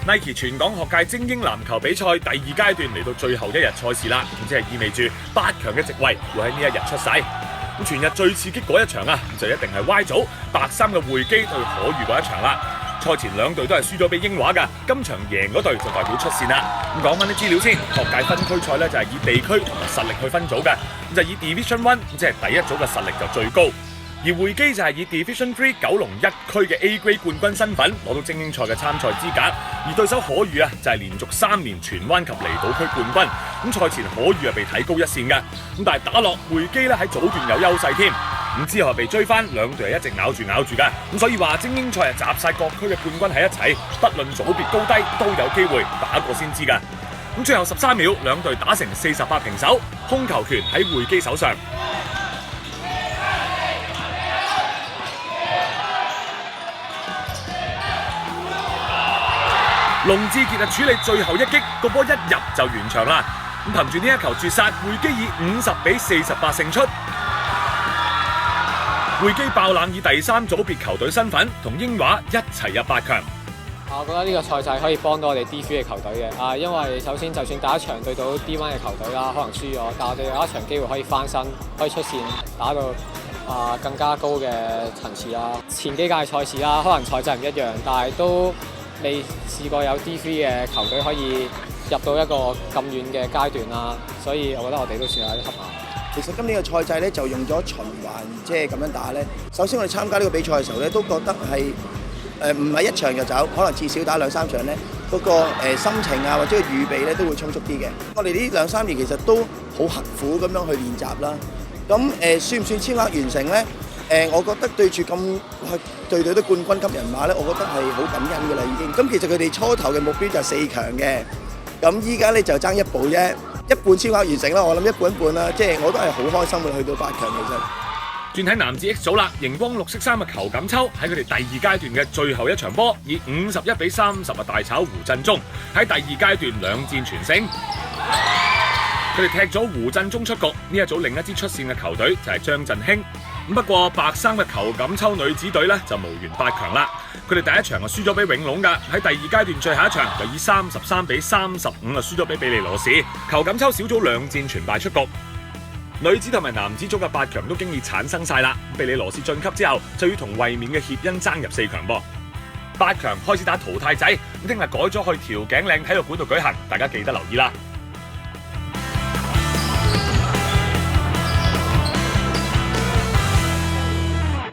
Nike 全港學界精英籃球比賽第2階段嚟到最後一日賽事啦，咁即係意味住8強嘅席位會喺呢一日出世。咁全日最刺激嗰一場啊，就一定係 Y 組白衫嘅匯基對可遇嗰一場啦。賽前兩隊都係輸咗俾英華㗎，今場贏嗰隊就代表出線啦。咁講翻啲資料先，學界分區賽咧就係以地區同埋實力去分組嘅，咁就以 Division 1即係第一組嘅實力就最高。而匯基就係以 Division 3九龍1區嘅 A Grade 冠軍身份攞到精英賽嘅參賽資格，而對手可遇啊就係連續3年荃灣及離島區冠軍，咁賽前可遇被睇高一線嘅，咁但係打落匯基咧喺組段有優勢添，咁之後被追翻，兩隊係一直咬住嘅，咁所以話精英賽係集晒各區嘅冠軍喺一齊，不論組別高低都有機會打過先知㗎。咁最後13秒，兩隊打成48平手，控球權喺匯基手上。龍志傑處理最後一擊，個波一入就完場啦。咁憑住呢一球絕殺，匯基以50-48勝出。匯基爆冷以第3組別球隊身份同英華一齊入8強。我覺得呢個賽制可以幫到我哋 D3 嘅球隊嘅，因為首先就算打一場對到 D1 嘅球隊啦，可能輸咗，但我哋有一場機會可以翻身，可以出線打到更加高嘅層次啦。前幾屆賽事啦，可能賽制唔一樣，但係都未試過有 D3 嘅球隊可以入到一個咁遠嘅階段啦，所以我覺得我哋都算係一啲合馬。其實今年嘅賽制咧就用咗循環，即係咁樣打咧。首先我哋參加呢個比賽嘅時候咧，都覺得係唔係一場就走，可能至少打2-3場咧，嗰個心情啊或者個預備咧都會充足啲嘅。我哋呢2-3年其實都好刻苦咁樣去練習啦。咁算唔算超額完成咧？我覺得對住咁隊隊都冠軍級人馬咧，我覺得係好感恩㗎啦已經。咁其實佢哋初頭嘅目標就係4強嘅，咁依家咧就爭一步啫，一半超額完成啦。我諗一半一半啦，即係我都係好開心嘅去到8強其實。轉睇男子 X 組啦，熒光綠色衫嘅裘錦秋喺佢哋第2階段嘅最後一場波，以51-30大炒胡振中，喺第2階段2戰全勝。佢哋踢咗胡振中出局，呢一組另一支出線嘅球隊就係張振興。不過白衫嘅裘錦秋女子隊咧就無緣8強啦。佢哋第一場就輸咗俾永隆㗎，喺第2階段最後一場就以33-35輸咗俾比利羅士。裘錦秋小組2戰全敗出局。女子同埋男子組嘅8強都經已產生晒啦。比利羅士晉級之後就要同衛冕嘅協恩爭入4強噃。8強開始打淘汰制，咁聽日改咗去調景嶺體育館度舉行，大家記得留意啦。